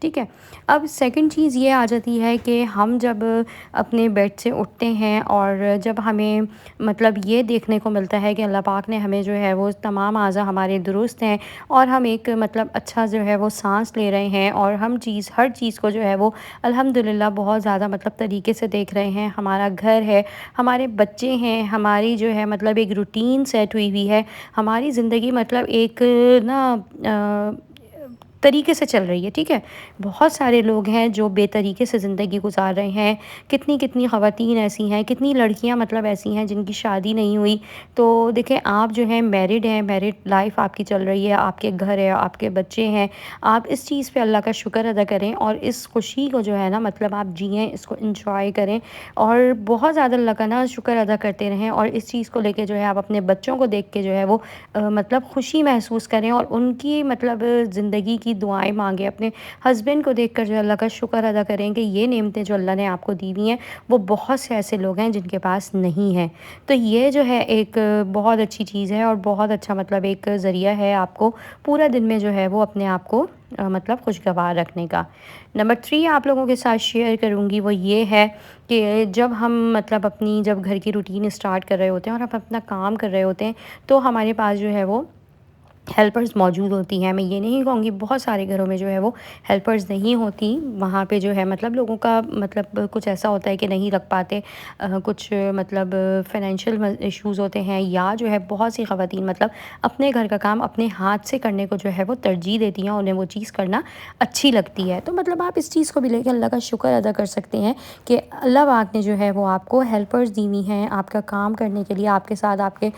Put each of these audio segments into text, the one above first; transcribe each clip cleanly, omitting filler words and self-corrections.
ٹھیک ہے۔ اب سیکنڈ چیز یہ آ جاتی ہے کہ ہم جب اپنے بیڈ سے اٹھتے ہیں اور جب ہمیں مطلب یہ دیکھنے کو ملتا ہے کہ اللہ پاک نے ہمیں جو ہے وہ تمام اعضاء ہمارے درست ہیں اور ہم ایک مطلب اچھا جو ہے وہ سانس لے رہے ہیں اور ہم ہر چیز کو جو ہے وہ الحمدللہ بہت زیادہ مطلب طریقے سے دیکھ رہے ہیں، ہمارا گھر ہے، ہمارے بچے ہیں، ہماری جو ہے مطلب ایک روٹین سیٹ ہوئی ہوئی ہے، ہماری زندگی مطلب ایک نا طریقے سے چل رہی ہے، ٹھیک ہے۔ بہت سارے لوگ ہیں جو بے طریقے سے زندگی گزار رہے ہیں، کتنی خواتین ایسی ہیں، کتنی لڑکیاں مطلب ایسی ہیں جن کی شادی نہیں ہوئی۔ تو دیکھیں آپ جو ہیں میرڈ ہیں، میرڈ لائف آپ کی چل رہی ہے، آپ کے گھر ہے، آپ کے بچے ہیں، آپ اس چیز پہ اللہ کا شکر ادا کریں اور اس خوشی کو جو ہے نا مطلب آپ جئیں، اس کو انجوائے کریں اور بہت زیادہ اللہ کا نا شکر ادا کرتے رہیں اور اس چیز کو لے کے جو ہے آپ اپنے بچوں کو دیکھ کے جو ہے وہ مطلب خوشی محسوس کریں اور ان کی مطلب زندگی کی دعائیں مانگیں، اپنے ہسبینڈ کو دیکھ کر جو اللہ کا شکر ادا کریں کہ یہ نعمتیں جو اللہ نے آپ کو دی ہوئی ہیں وہ بہت سے ایسے لوگ ہیں جن کے پاس نہیں ہیں۔ تو یہ جو ہے ایک بہت اچھی چیز ہے اور بہت اچھا مطلب ایک ذریعہ ہے آپ کو پورا دن میں جو ہے وہ اپنے آپ کو مطلب خوشگوار رکھنے کا۔ نمبر 3 آپ لوگوں کے ساتھ شیئر کروں گی وہ یہ ہے کہ جب ہم مطلب جب گھر کی روٹین اسٹارٹ کر رہے ہوتے ہیں اور ہم اپنا کام کر رہے ہوتے ہیں تو ہمارے پاس جو ہے وہ ہیلپرز موجود ہوتی ہیں۔ میں یہ نہیں کہوں گی بہت سارے گھروں میں جو ہے وہ ہیلپرز نہیں ہوتی، وہاں پہ جو ہے مطلب لوگوں کا مطلب کچھ ایسا ہوتا ہے کہ نہیں رکھ پاتے، کچھ مطلب فائنینشیل ایشوز ہوتے ہیں یا جو ہے بہت سی خواتین مطلب اپنے گھر کا کام اپنے ہاتھ سے کرنے کو جو ہے وہ ترجیح دیتی ہیں، انہیں وہ چیز کرنا اچھی لگتی ہے۔ تو مطلب آپ اس چیز کو بھی لے کے اللہ کا شکر ادا کر سکتے ہیں کہ اللہ پاک نے جو ہے وہ آپ کو ہیلپرز دی ہوئی ہیں آپ کا کام کرنے کے لیے، آپ کے ساتھ آپ کے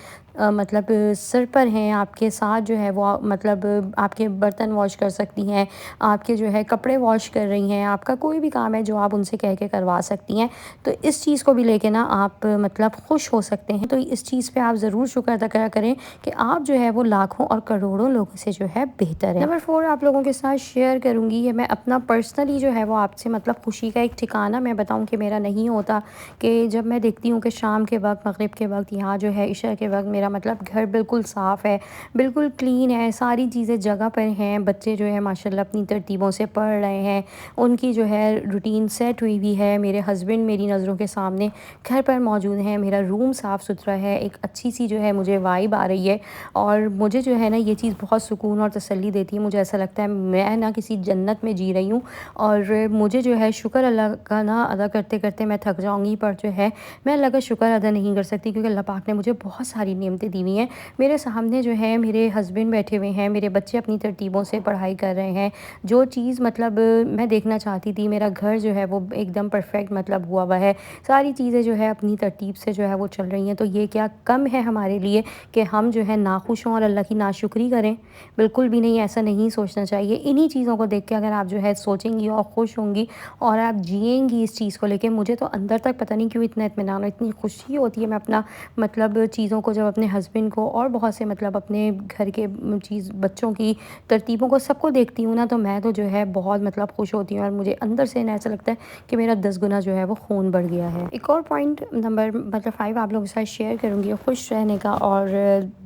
مطلب سر پر ہیں، آپ کے ساتھ جو ہے وہ مطلب آپ کے برتن واش کر سکتی ہیں، آپ کے جو ہے کپڑے واش کر رہی ہیں، آپ کا کوئی بھی کام ہے جو آپ ان سے کہہ کے کروا سکتی ہیں۔ تو اس چیز کو بھی لے کے نا آپ مطلب خوش ہو سکتے ہیں۔ تو اس چیز پہ آپ ضرور شکر ادا کرا کریں کہ آپ جو ہے وہ لاکھوں اور کروڑوں لوگوں سے جو ہے بہتر ہے۔ نمبر 4 آپ لوگوں کے ساتھ شیئر کروں گی، یہ میں اپنا پرسنلی جو ہے وہ آپ سے مطلب خوشی کا ایک ٹھکانہ میں بتاؤں کہ میرا نہیں ہوتا کہ جب میں دیکھتی ہوں کہ شام کے وقت، مغرب کے وقت، یہاں جو ہے عشاء کے وقت میرا مطلب گھر بالکل صاف ہے، بالکل کلین ہے، ساری چیزیں جگہ پر ہیں، بچے جو ہے ماشاءاللہ اپنی ترتیبوں سے پڑھ رہے ہیں، ان کی جو ہے روٹین سیٹ ہوئی ہوئی ہے، میرے ہسبینڈ میری نظروں کے سامنے گھر پر موجود ہیں، میرا روم صاف ستھرا ہے، ایک اچھی سی جو ہے مجھے وائب آ رہی ہے اور مجھے جو ہے نا یہ چیز بہت سکون اور تسلی دیتی ہے۔ مجھے ایسا لگتا ہے میں نا کسی جنت میں جی رہی ہوں اور مجھے جو ہے شکر اللہ کا نا ادا کرتے کرتے میں تھک جاؤں گی، پر جو ہے میں اللہ کا شکر ادا نہیں کر سکتی کیونکہ اللہ پاک نے مجھے بہت ساری نعمتیں دی ہوئی ہیں۔ میرے سامنے جو ہے میرے ہسبینڈ بیٹھے ہوئے ہیں، میرے بچے اپنی ترتیبوں سے پڑھائی کر رہے ہیں، جو چیز مطلب میں دیکھنا چاہتی تھی، میرا گھر جو ہے وہ ایک دم پرفیکٹ مطلب ہوا ہوا ہے، ساری چیزیں جو ہے اپنی ترتیب سے جو ہے وہ چل رہی ہیں۔ تو یہ کیا کم ہے ہمارے لیے کہ ہم جو ہے ناخوش ہوں اور اللہ کی ناشکری کریں؟ بالکل بھی نہیں، ایسا نہیں سوچنا چاہیے۔ انہی چیزوں کو دیکھ کے اگر آپ جو ہے سوچیں گی اور خوش ہوں گی اور آپ جئیں گی اس چیز کو لے کے، مجھے تو اندر تک پتہ نہیں کیوں اتنا اطمینان اور اتنی خوشی ہوتی ہے۔ میں اپنا مطلب چیزوں کو جب اپنے ہسبینڈ کو اور بہت سے مطلب اپنے گھر کے بچوں کی ترتیبوں کو سب کو دیکھتی ہوں نا تو میں تو جو ہے بہت مطلب خوش ہوتی ہوں اور مجھے اندر سے ایسا لگتا ہے کہ میرا 10 گنا جو ہے وہ خون بڑھ گیا ہے۔ ایک اور پوائنٹ نمبر مطلب 5 آپ لوگوں کے ساتھ شیئر کروں گی خوش رہنے کا اور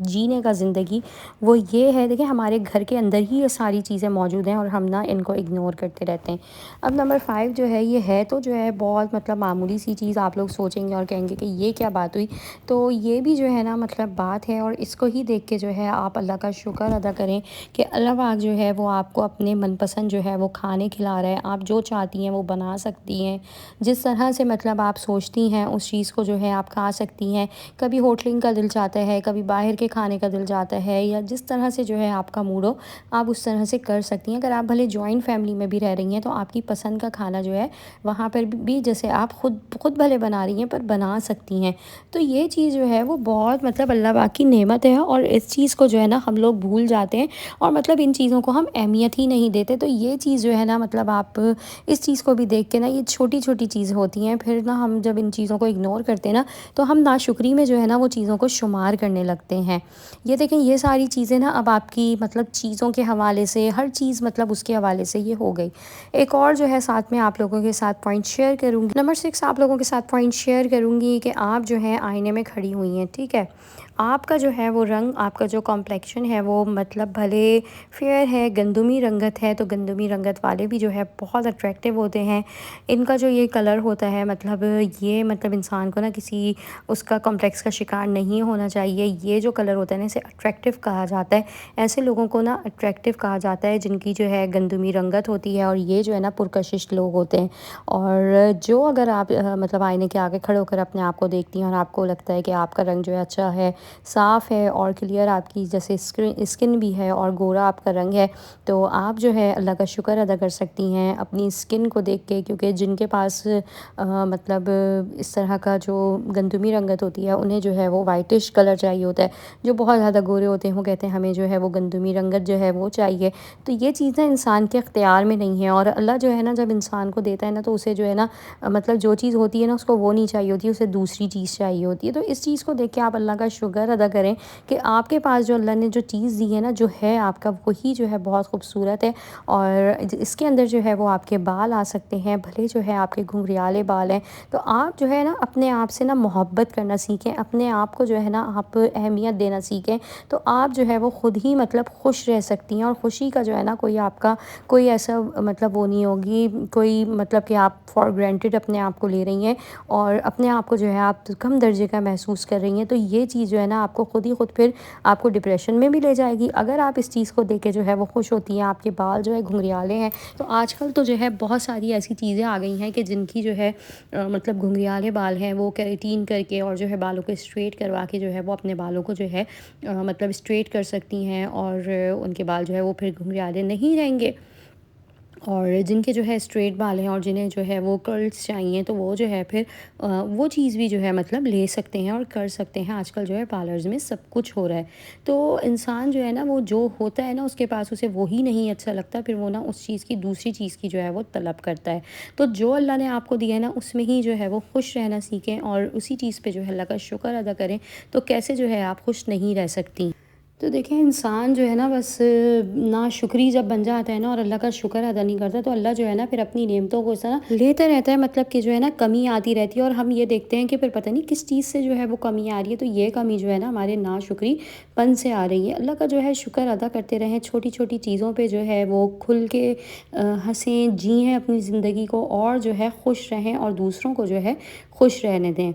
جینے کا زندگی، وہ یہ ہے دیکھیں ہمارے گھر کے اندر ہی یہ ساری چیزیں موجود ہیں اور ہم نا ان کو اگنور کرتے رہتے ہیں۔ اب نمبر 5 جو ہے یہ ہے تو جو ہے بہت مطلب معمولی سی چیز، آپ لوگ سوچیں گے اور کہیں گے کہ یہ کیا بات ہوئی، تو یہ بھی جو ہے نا مطلب بات ہے اور اس کو ہی دیکھ کے جو ہے آپ اللہ کا شکر ادا کریں کہ اللہ پاک جو ہے وہ آپ کو اپنے من پسند جو ہے وہ کھانے کھلا رہا ہے، آپ جو چاہتی ہیں وہ بنا سکتی ہیں، جس طرح سے مطلب آپ سوچتی ہیں اس چیز کو جو ہے آپ کھا سکتی ہیں۔ کبھی ہوٹلنگ کا دل چاہتا ہے، کبھی باہر کے کھانے کا دل چاہتا ہے، یا جس طرح سے جو ہے آپ کا موڈ ہو آپ اس طرح سے کر سکتی ہیں۔ اگر آپ بھلے جوائنٹ فیملی میں بھی رہ رہی ہیں تو آپ کی پسند کا کھانا جو ہے وہاں پر بھی جیسے آپ خود بھلے بنا رہی ہیں پر بنا سکتی ہیں۔ تو یہ چیز جو ہے وہ بہت مطلب اللہ پاک کی نعمت ہے اور اس چیز کو جو ہے نا ہم لوگ بھول جاتے ہیں اور مطلب ان چیزوں کو ہم اہمیت ہی نہیں دیتے۔ تو یہ چیز جو ہے نا مطلب آپ اس چیز کو بھی دیکھ کے نا، یہ چھوٹی چھوٹی چیزیں ہوتی ہیں، پھر نا ہم جب ان چیزوں کو اگنور کرتے ہیں نا تو ہم ناشکری میں جو ہے نا وہ چیزوں کو شمار کرنے لگتے ہیں۔ یہ دیکھیں یہ ساری چیزیں نا اب آپ کی مطلب چیزوں کے حوالے سے، ہر چیز مطلب اس کے حوالے سے یہ ہو گئی۔ ایک اور جو ہے ساتھ میں آپ لوگوں کے ساتھ پوائنٹ شیئر کروں گی، نمبر 6 آپ لوگوں کے ساتھ پوائنٹ شیئر کروں گی کہ آپ جو ہے آئینے میں کھڑی ہوئی ہیں، ٹھیک ہے، آپ کا جو ہے وہ رنگ، آپ کا جو کمپلیکشن ہے وہ مطلب بھلے فیئر ہے، گندمی رنگت ہے، تو گندمی رنگت والے بھی جو ہے بہت اٹریکٹیو ہوتے ہیں۔ ان کا جو یہ کلر ہوتا ہے مطلب یہ مطلب انسان کو نا کسی اس کا کمپلیکس کا شکار نہیں ہونا چاہیے۔ یہ جو کلر ہوتا ہے نا اسے اٹریکٹیو کہا جاتا ہے۔ ایسے لوگوں کو نا اٹریکٹیو کہا جاتا ہے جن کی جو ہے گندمی رنگت ہوتی ہے، اور یہ جو ہے نا پرکشش لوگ ہوتے ہیں۔ اور جو اگر آپ مطلب آئینے کے آگے کھڑے ہو کر اپنے آپ کو دیکھتی ہیں اور آپ کو لگتا ہے کہ آپ کا رنگ جو ہے اچھا ہے، صاف ہے اور کلیئر آپ کی جیسے اسکن بھی ہے اور گورا آپ کا رنگ ہے، تو آپ جو ہے اللہ کا شکر ادا کر سکتی ہیں اپنی اسکن کو دیکھ کے، کیونکہ جن کے پاس مطلب اس طرح کا جو گندمی رنگت ہوتی ہے انہیں جو ہے وہ وائٹش کلر چاہیے ہوتا ہے۔ جو بہت زیادہ گورے ہوتے ہیں وہ کہتے ہیں ہمیں جو ہے وہ گندمی رنگت جو ہے وہ چاہیے۔ تو یہ چیزیں انسان کے اختیار میں نہیں ہیں، اور اللہ جو ہے نا جب انسان کو دیتا ہے نا تو اسے جو ہے نا مطلب جو چیز ہوتی ہے نا اس کو وہ نہیں چاہیے ہوتی، اسے دوسری چیز چاہیے ہوتی ہے۔ تو اس چیز کو دیکھ کے آپ اللہ کا شکر ادا کریں کہ آپ کے پاس جو اللہ نے جو چیز دی ہے نا، جو ہے آپ کا وہی جو ہے بہت خوبصورت ہے، اور اس کے اندر جو ہے وہ آپ کے بال آ سکتے ہیں، بھلے جو ہے آپ کے گھنگریالے بال ہیں۔ تو آپ جو ہے نا اپنے آپ سے نا محبت کرنا سیکھیں، اپنے آپ کو جو ہے نا آپ اہمیت دینا سیکھیں، تو آپ جو ہے وہ خود ہی مطلب خوش رہ سکتی ہیں، اور خوشی کا جو ہے نا کوئی آپ کا کوئی ایسا مطلب وہ نہیں ہوگی، کوئی مطلب کہ آپ فار گرانٹیڈ اپنے آپ کو لے رہی ہیں اور اپنے آپ کو جو ہے آپ کم درجے کا محسوس کر رہی ہیں، تو یہ چیز جو ہے نا آپ کو خود ہی خود پھر آپ کو ڈپریشن میں بھی لے جائے گی۔ اگر آپ اس چیز کو دیکھ کے جو ہے وہ خوش ہوتی ہیں، آپ کے بال جو ہے گھنگریالے ہیں، تو آج کل تو جو ہے بہت ساری ایسی چیزیں آ گئی ہیں کہ جن کی جو ہے مطلب گھنگریالے بال ہیں وہ کیریٹین کر کے اور جو ہے بالوں کو اسٹریٹ کروا کے جو ہے وہ اپنے بالوں کو جو ہے مطلب اسٹریٹ کر سکتی ہیں، اور ان کے بال جو ہے وہ پھر گھنگریالے نہیں رہیں گے۔ اور جن کے جو ہے اسٹریٹ بال ہیں اور جنہیں جو ہے وہ کرلس چاہیے، تو وہ جو ہے پھر وہ چیز بھی جو ہے مطلب لے سکتے ہیں اور کر سکتے ہیں۔ آج کل جو ہے پارلرز میں سب کچھ ہو رہا ہے، تو انسان جو ہے نا وہ جو ہوتا ہے نا اس کے پاس اسے وہی نہیں اچھا لگتا، پھر وہ نا اس چیز کی دوسری چیز کی جو ہے وہ طلب کرتا ہے۔ تو جو اللہ نے آپ کو دیا ہے نا اس میں ہی جو ہے وہ خوش رہنا سیکھیں، اور اسی چیز پہ جو ہے اللہ کا شکر ادا کریں، تو کیسے جو ہے آپ خوش نہیں رہ سکتی۔ تو دیکھیں انسان جو ہے نا بس ناشکری جب بن جاتا ہے نا اور اللہ کا شکر ادا نہیں کرتا، تو اللہ جو ہے نا پھر اپنی نعمتوں کو اس طرح لیتا رہتا ہے، مطلب کہ جو ہے نا کمی آتی رہتی ہے، اور ہم یہ دیکھتے ہیں کہ پھر پتہ نہیں کس چیز سے جو ہے وہ کمی آ رہی ہے۔ تو یہ کمی جو ہے نا ہمارے ناشکری پن سے آ رہی ہے۔ اللہ کا جو ہے شکر ادا کرتے رہیں، چھوٹی چھوٹی چیزوں پہ جو ہے وہ کھل کے ہنسیں، جئیں اپنی زندگی کو، اور جو ہے خوش رہیں اور دوسروں کو جو ہے خوش رہنے دیں۔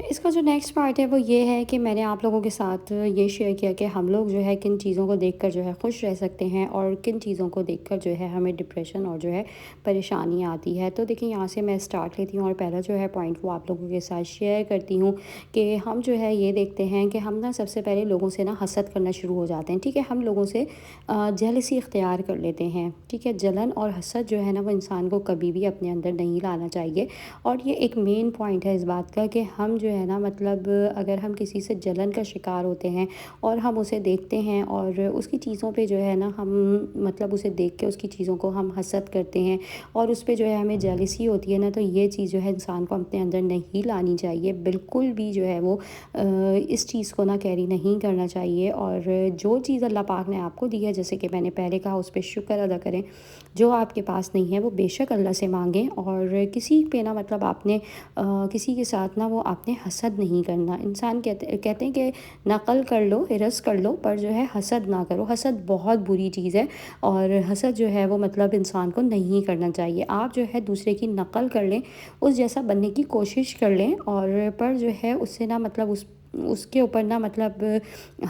اس کا جو نیکسٹ پارٹ ہے وہ یہ ہے کہ میں نے آپ لوگوں کے ساتھ یہ شیئر کیا کہ ہم لوگ جو ہے کن چیزوں کو دیکھ کر جو ہے خوش رہ سکتے ہیں، اور کن چیزوں کو دیکھ کر جو ہے ہمیں ڈپریشن اور جو ہے پریشانی آتی ہے۔ تو دیکھیں یہاں سے میں اسٹارٹ لیتی ہوں، اور پہلا جو ہے پوائنٹ وہ آپ لوگوں کے ساتھ شیئر کرتی ہوں کہ ہم جو ہے یہ دیکھتے ہیں کہ ہم نا سب سے پہلے لوگوں سے نا حسد کرنا شروع ہو جاتے ہیں، ٹھیک ہے، ہم لوگوں سے جیلسی اختیار کر لیتے ہیں، ٹھیک ہے۔ جلن اور حسد جو ہے نا وہ انسان کو کبھی بھی اپنے اندر نہیں لانا چاہیے، اور یہ ایک مین پوائنٹ ہے اس بات کا کہ ہم جو ہے نا مطلب اگر ہم کسی سے جلن کا شکار ہوتے ہیں اور ہم اسے دیکھتے ہیں اور اس کی چیزوں پہ جو ہے نا ہم مطلب اسے دیکھ کے اس کی چیزوں کو ہم حسد کرتے ہیں اور اس پہ جو ہے ہمیں جیلسی ہوتی ہے نا، تو یہ چیز جو ہے انسان کو اپنے اندر نہیں لانی چاہیے، بالکل بھی جو ہے وہ اس چیز کو نہ کیری نہیں کرنا چاہیے۔ اور جو چیز اللہ پاک نے آپ کو دی ہے، جیسے کہ میں نے پہلے کہا، اس پہ شکر ادا کریں۔ جو آپ کے پاس نہیں ہے وہ بے شک اللہ سے مانگیں، اور کسی پہ نا مطلب آپ نے کسی کے ساتھ نا وہ آپ نے حسد نہیں کرنا۔ انسان کہتے ہیں کہ نقل کر لو، ہرس کر لو، پر جو ہے حسد نہ کرو۔ حسد بہت بری چیز ہے، اور حسد جو ہے وہ مطلب انسان کو نہیں کرنا چاہیے۔ آپ جو ہے دوسرے کی نقل کر لیں، اس جیسا بننے کی کوشش کر لیں، اور پر جو ہے اس سے نا مطلب اس کے اوپر نا مطلب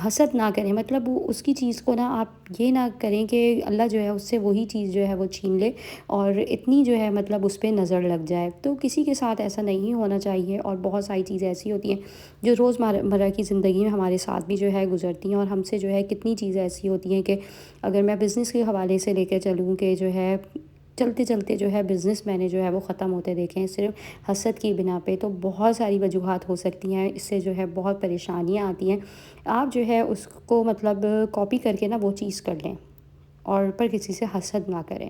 حسد نہ کریں، مطلب اس کی چیز کو نا آپ یہ نہ کریں کہ اللہ جو ہے اس سے وہی چیز جو ہے وہ چھین لے اور اتنی جو ہے مطلب اس پہ نظر لگ جائے۔ تو کسی کے ساتھ ایسا نہیں ہونا چاہیے، اور بہت ساری چیزیں ایسی ہوتی ہیں جو روز مرہ کی زندگی میں ہمارے ساتھ بھی جو ہے گزرتی ہیں، اور ہم سے جو ہے کتنی چیزیں ایسی ہوتی ہیں کہ اگر میں بزنس کے حوالے سے لے کے چلوں کہ جو ہے چلتے چلتے جو ہے بزنس میں نے جو ہے وہ ختم ہوتے دیکھے ہیں صرف حسد کی بنا پہ، تو بہت ساری وجوہات ہو سکتی ہیں، اس سے جو ہے بہت پریشانیاں آتی ہیں۔ آپ جو ہے اس کو مطلب کاپی کر کے نا وہ چیز کر لیں، اور پر کسی سے حسد نہ کریں۔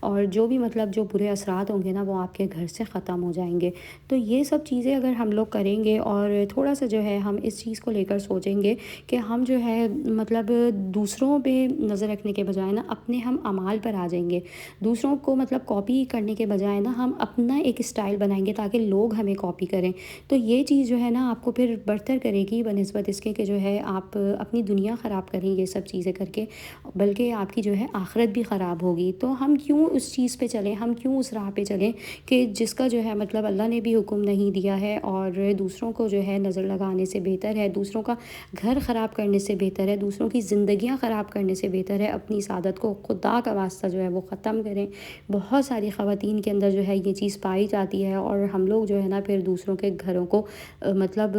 اور جو بھی مطلب جو برے اثرات ہوں گے نا وہ آپ کے گھر سے ختم ہو جائیں گے۔ تو یہ سب چیزیں اگر ہم لوگ کریں گے اور تھوڑا سا جو ہے ہم اس چیز کو لے کر سوچیں گے کہ ہم جو ہے مطلب دوسروں پہ نظر رکھنے کے بجائے نا اپنے ہم اعمال پر آ جائیں گے، دوسروں کو مطلب کاپی کرنے کے بجائے نا ہم اپنا ایک اسٹائل بنائیں گے تاکہ لوگ ہمیں کاپی کریں، تو یہ چیز جو ہے نا آپ کو پھر برتر کرے گی بنسبت اس کے کہ جو ہے آپ اپنی دنیا خراب کریں یہ سب چیزیں کر کے، بلکہ آپ کی جو ہے آخرت بھی خراب ہوگی۔ تو ہم کیوں اس چیز پہ چلیں، ہم کیوں اس راہ پہ چلیں کہ جس کا جو ہے مطلب اللہ نے بھی حکم نہیں دیا ہے، اور دوسروں کو جو ہے نظر لگانے سے بہتر ہے، دوسروں کا گھر خراب کرنے سے بہتر ہے، دوسروں کی زندگیاں خراب کرنے سے بہتر ہے اپنی سعادت کو خدا کا واسطہ جو ہے وہ ختم کریں۔ بہت ساری خواتین کے اندر جو ہے یہ چیز پائی جاتی ہے، اور ہم لوگ جو ہے نا پھر دوسروں کے گھروں کو مطلب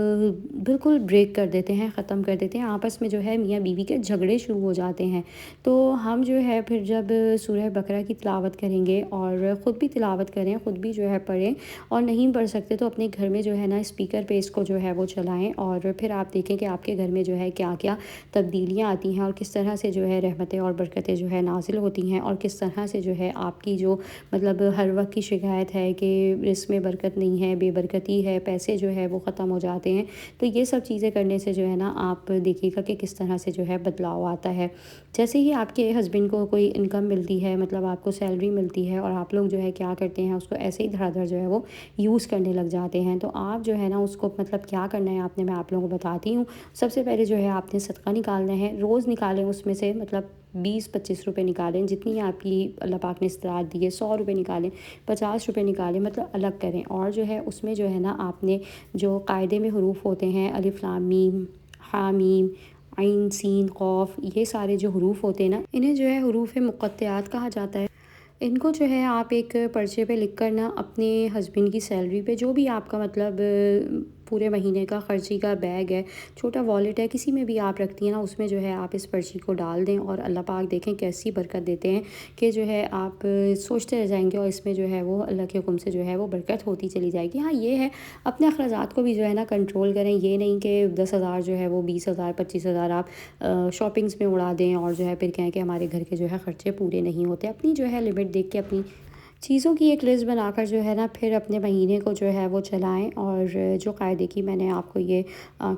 بالکل بریک کر دیتے ہیں، ختم کر دیتے ہیں، آپس میں جو ہے میاں بیوی کے جھگڑے شروع ہو جاتے ہیں۔ تو ہم جو ہے پھر جب سورہ بقرہ کی تلاوت کریں گے اور خود بھی تلاوت کریں، خود بھی جو ہے پڑھیں، اور نہیں پڑھ سکتے تو اپنے گھر میں جو ہے نا اسپیکر پہ اس کو جو ہے وہ چلائیں، اور پھر آپ دیکھیں کہ آپ کے گھر میں جو ہے کیا کیا تبدیلیاں آتی ہیں، اور کس طرح سے جو ہے رحمتیں اور برکتیں جو ہے نازل ہوتی ہیں، اور کس طرح سے جو ہے آپ کی جو مطلب ہر وقت کی شکایت ہے کہ رزق میں برکت نہیں ہے، بے برکتی ہے، پیسے جو ہے وہ ختم ہو جاتے ہیں، تو یہ سب چیزیں کرنے سے جو ہے نا آپ دیکھیے گا کہ کس طرح سے جو ہے بدلاؤ آتا ہے۔ جیسے ہی آپ کے ہسبینڈ کو کوئی انکم ملتی ہے، مطلب آپ کو سیلری ملتی ہے، اور آپ لوگ جو ہے کیا کرتے ہیں اس کو ایسے ہی دھڑا دھڑ جو ہے وہ یوز کرنے لگ جاتے ہیں، تو آپ جو ہے نا اس کو مطلب کیا کرنا ہے آپ نے، میں آپ لوگوں کو بتاتی ہوں۔ سب سے پہلے جو ہے آپ نے صدقہ نکالنا ہے، روز نکالیں، اس میں سے مطلب 20-25 روپے نکالیں، جتنی آپ کی اللہ پاک نے استطاعت دی ہے، 100 روپے نکالیں، 50 روپے نکالیں، مطلب الگ کریں، اور جو ہے اس میں جو ہے نا آپ نے جو قاعدے میں حروف ہوتے ہیں، الف لام میم، ہا میم، عین سین قاف، یہ سارے جو حروف ہوتے ہیں نا انہیں جو ہے حروف مقطعات کہا جاتا ہے۔ ان کو جو ہے آپ ایک پرچے پہ لکھ کر نا اپنے ہسبینڈ کی سیلری پہ، جو بھی آپ کا مطلب پورے مہینے کا خرچی کا بیگ ہے، چھوٹا والیٹ ہے، کسی میں بھی آپ رکھتی ہیں نا، اس میں جو ہے آپ اس پرچی کو ڈال دیں، اور اللہ پاک دیکھیں کیسی برکت دیتے ہیں کہ جو ہے آپ سوچتے رہ جائیں گے، اور اس میں جو ہے وہ اللہ کے حکم سے جو ہے وہ برکت ہوتی چلی جائے گی۔ ہاں یہ ہے اپنے اخراجات کو بھی جو ہے نا کنٹرول کریں، یہ نہیں کہ 10,000 جو ہے وہ 20,000 25,000 آپ شاپنگس میں اڑا دیں، اور جو ہے پھر کہیں کہ ہمارے گھر کے جو ہے خرچے پورے نہیں ہوتے۔ اپنی جو ہے لمٹ دیکھ کے اپنی چیزوں کی ایک لسٹ بنا کر جو ہے نا پھر اپنے مہینے کو جو ہے وہ چلائیں، اور جو قاعدے کی میں نے آپ کو یہ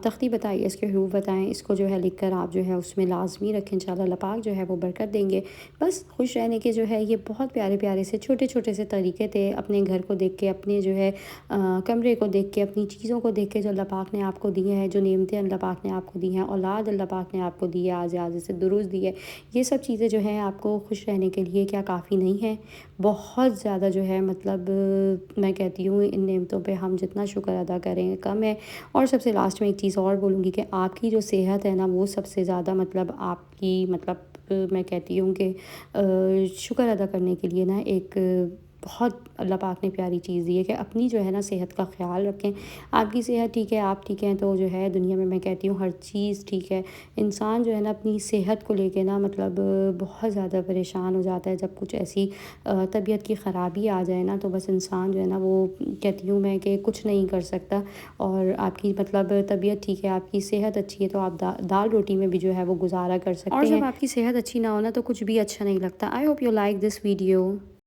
تختی بتائی ہے، اس کے حروف بتائیں، اس کو جو ہے لکھ کر آپ جو ہے اس میں لازمی رکھیں، انشاءاللہ اللہ پاک جو ہے وہ برکت دیں گے۔ بس خوش رہنے کے جو ہے یہ بہت پیارے پیارے سے چھوٹے چھوٹے سے طریقے تھے، اپنے گھر کو دیکھ کے، اپنے جو ہے کمرے کو دیکھ کے، اپنی چیزوں کو دیکھ کے جو اللہ پاک نے آپ کو دی ہے، جو نعمتیں اللہ پاک نے آپ کو دی ہیں، اولاد اللہ پاک نے آپ کو دی ہے، آج سے درست دی ہے، یہ سب چیزیں جو ہیں آپ کو خوش رہنے کے لیے کیا کافی نہیں ہے؟ بہت زیادہ جو ہے مطلب میں کہتی ہوں ان نعمتوں پہ ہم جتنا شکر ادا کریں کم ہے۔ اور سب سے لاسٹ میں ایک چیز اور بولوں گی کہ آپ کی جو صحت ہے نا وہ سب سے زیادہ مطلب آپ کی مطلب میں کہتی ہوں کہ شکر ادا کرنے کے لیے نا ایک بہت اللہ پاک نے پیاری چیز دی ہے کہ اپنی جو ہے نا صحت کا خیال رکھیں۔ آپ کی صحت ٹھیک ہے، آپ ٹھیک ہیں، تو جو ہے دنیا میں کہتی ہوں ہر چیز ٹھیک ہے۔ انسان جو ہے نا اپنی صحت کو لے کے نا مطلب بہت زیادہ پریشان ہو جاتا ہے، جب کچھ ایسی طبیعت کی خرابی آ جائے نا تو بس انسان جو ہے نا وہ کہتی ہوں میں کہ کچھ نہیں کر سکتا۔ اور آپ کی مطلب طبیعت ٹھیک ہے، آپ کی صحت اچھی ہے، تو آپ دال روٹی میں بھی جو ہے وہ گزارا کر سکتے ہیں، اور جب آپ کی صحت اچھی نہ ہو نا تو کچھ بھی اچھا نہیں لگتا۔ I hope you like this video.